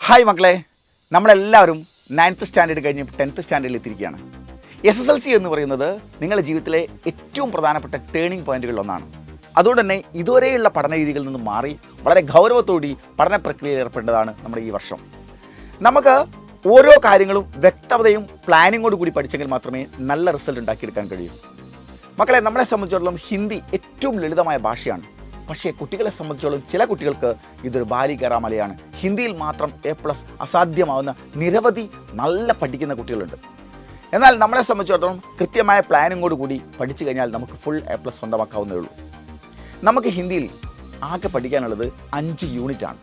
Hi മക്കളെ, നമ്മളെല്ലാവരും 9th standard കഴിഞ്ഞ് 10th സ്റ്റാൻഡേർഡിൽ എത്തിയിരിക്കുകയാണ്. SSLC എന്ന് പറയുന്നത് നിങ്ങളുടെ ജീവിതത്തിലെ ഏറ്റവും പ്രധാനപ്പെട്ട ടേണിംഗ് പോയിന്റുകളിലൊന്നാണ്. അതുകൊണ്ട് തന്നെ ഇതുവരെയുള്ള പഠന രീതികളിൽ നിന്നും മാറി വളരെ ഗൗരവത്തോടെ പഠന പ്രക്രിയയിൽ ഏർപ്പെടേണ്ടതാണ് നമ്മുടെ ഈ വർഷം. നമുക്ക് ഓരോ കാര്യങ്ങളും വ്യക്തതയും പ്ലാനിങ്ങോട് കൂടി പഠിച്ചെങ്കിൽ മാത്രമേ നല്ല റിസൾട്ട് ഉണ്ടാക്കിയെടുക്കാൻ കഴിയൂ. മക്കളെ, നമ്മളെ സംബന്ധിച്ചിടത്തോളം ഹിന്ദി ഏറ്റവും ലളിതമായ ഭാഷയാണ്. പക്ഷേ കുട്ടികളെ സംബന്ധിച്ചോളം ചില കുട്ടികൾക്ക് ഇതൊരു ബാലികേറാമലയാണ്. ഹിന്ദിയിൽ മാത്രം A+ അസാധ്യമാവുന്ന നിരവധി നല്ല പഠിക്കുന്ന കുട്ടികളുണ്ട്. എന്നാൽ നമ്മളെ സംബന്ധിച്ചിടത്തോളം കൃത്യമായ പ്ലാനിങ്ങോട് കൂടി പഠിച്ചു കഴിഞ്ഞാൽ നമുക്ക് ഫുൾ A+ സ്വന്തമാക്കാവുന്നേ ഉള്ളൂ. നമുക്ക് ഹിന്ദിയിൽ ആകെ പഠിക്കാനുള്ളത് 5 യൂണിറ്റാണ്.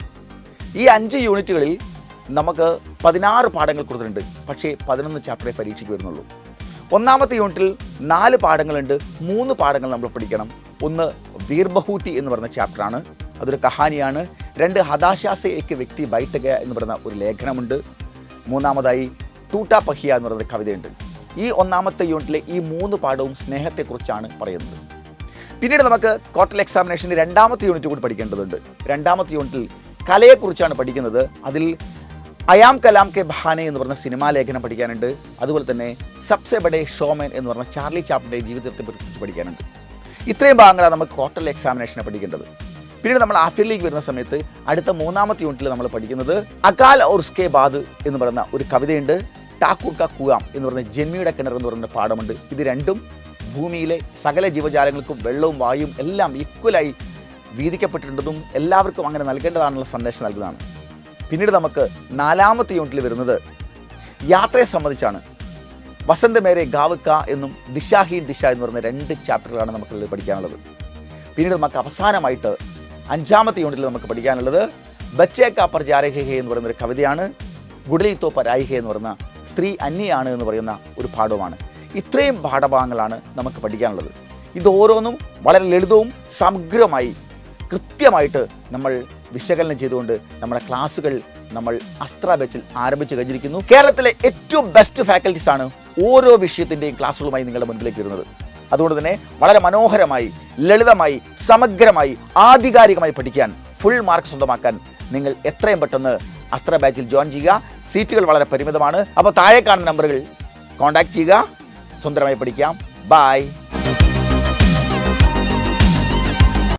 ഈ 5 യൂണിറ്റുകളിൽ നമുക്ക് 16 പാഠങ്ങൾ കൊടുത്തിട്ടുണ്ട്. പക്ഷേ 11 ചാപ്റ്ററേ പരീക്ഷയ്ക്ക് വരുന്നുള്ളൂ. ഒന്നാമത്തെ യൂണിറ്റിൽ 4 പാഠങ്ങളുണ്ട്. 3 പാഠങ്ങൾ നമ്മൾ പഠിക്കണം. ഒന്ന് വീർബഹൂട്ടി എന്ന് പറയുന്ന ചാപ്റ്ററാണ്, അതൊരു കഹാനിയാണ്. 2 ഹതാശാസെ ഏക് വ്യക്തി ബൈഠ ഗയ എന്ന് പറയുന്ന ഒരു ലേഖനമുണ്ട്. മൂന്നാമതായി ടൂട്ടാ പഹിയ എന്ന് പറയുന്ന കവിതയുണ്ട്. ഈ ഒന്നാമത്തെ യൂണിറ്റിലെ ഈ 3 പാഠവും സ്നേഹത്തെക്കുറിച്ചാണ് പറയുന്നത്. പിന്നീട് നമുക്ക് ക്വാർട്ടർ എക്സാമിനേഷൻ്റെ 2ാമത്തെ യൂണിറ്റ് കൂടി പഠിക്കേണ്ടതുണ്ട്. 2ാമത്തെ യൂണിറ്റിൽ കലയെക്കുറിച്ചാണ് പഠിക്കുന്നത്. അതിൽ അയാം കലാം കെ ബഹാനെ എന്ന് പറഞ്ഞ സിനിമാ ലേഖനം പഠിക്കാനുണ്ട്. അതുപോലെ തന്നെ സബ്സെ ബഡേ ഷോമൻ എന്ന് പറഞ്ഞ ചാർലി ചാപ്ലിൻ്റെ ജീവിതത്തെ കുറിച്ച് പഠിക്കാനുണ്ട്. ഇത്രയും ഭാഗങ്ങളാണ് നമുക്ക് ക്വാർട്ടർ എക്സാമിനേഷനെ പഠിക്കേണ്ടത്. പിന്നീട് നമ്മൾ ഹാഫിയറിലേക്ക് വരുന്ന സമയത്ത് അടുത്ത 3ാമത്തെ യൂണിറ്റിൽ നമ്മൾ പഠിക്കുന്നത് അകാൽ ഔർ ഉസ്കെ ബാദ് എന്ന് പറയുന്ന ഒരു കവിതയുണ്ട്. ടാക്കൂർ കാ കുആം എന്ന് പറയുന്ന ജന്മിയുടെ കിണർ എന്ന് പറയുന്ന പാഠമുണ്ട്. ഇത് രണ്ടും ഭൂമിയിലെ സകല ജീവജാലങ്ങൾക്കും വെള്ളവും വായുവും എല്ലാം ഈക്വലായി വീതിക്കപ്പെട്ടിട്ടുണ്ടെന്നും എല്ലാവർക്കും അങ്ങനെ നൽകേണ്ടതാണെന്നുള്ള സന്ദേശം നൽകുന്നതാണ്. പിന്നീട് നമുക്ക് 4ാമത്തെ യൂണിറ്റിൽ വരുന്നത് യാത്രയെ സംബന്ധിച്ചാണ്. വസന്ത് മേരെ ഗാവുക്ക എന്നും ദിശാഹീൻ ദിശ എന്ന് പറയുന്ന 2 ചാപ്റ്ററുകളാണ് നമുക്ക് പഠിക്കാനുള്ളത്. പിന്നീട് നമുക്ക് അവസാനമായിട്ട് 5ാമത്തെ യൂണിറ്റിൽ നമുക്ക് പഠിക്കാനുള്ളത് ബച്ചേ കാ പർ ജാ രഹേ ഹേ എന്ന് പറയുന്ന ഒരു കവിതയാണ്. ഗുഡലി തോ പരായി ഹേ എന്ന് പറയുന്ന സ്ത്രീ അന്യയാണ് എന്ന് പറയുന്ന ഒരു പാഠവുമാണ്. ഇത്രയും പാഠഭാഗങ്ങളാണ് നമുക്ക് പഠിക്കാനുള്ളത്. ഇത് ഓരോന്നും വളരെ ലളിതവും സമഗ്രമായി കൃത്യമായിട്ട് നമ്മൾ വിശകലനം ചെയ്തുകൊണ്ട് നമ്മുടെ ക്ലാസ്സുകൾ നമ്മൾ അസ്ത്ര ബാച്ചിൽ ആരംഭിച്ച് കഴിഞ്ഞിരിക്കുന്നു. കേരളത്തിലെ ഏറ്റവും ബെസ്റ്റ് ഫാക്കൽറ്റീസാണ് ഓരോ വിഷയത്തിൻ്റെയും ക്ലാസ്സുകളുമായി നിങ്ങളുടെ മുൻപിലേക്ക് വരുന്നത്. അതുകൊണ്ട് തന്നെ വളരെ മനോഹരമായി, ലളിതമായി, സമഗ്രമായി, ആധികാരികമായി പഠിക്കാൻ, ഫുൾ മാർക്ക് സ്വന്തമാക്കാൻ നിങ്ങൾ എത്രയും പെട്ടെന്ന് അസ്ത്ര ബാച്ചിൽ ജോയിൻ ചെയ്യുക. സീറ്റുകൾ വളരെ പരിമിതമാണ്. അപ്പോൾ താഴെ കാണുന്ന നമ്പറുകൾ കോൺടാക്ട് ചെയ്യുക. സുന്ദരമായി പഠിക്കാം. ബൈ.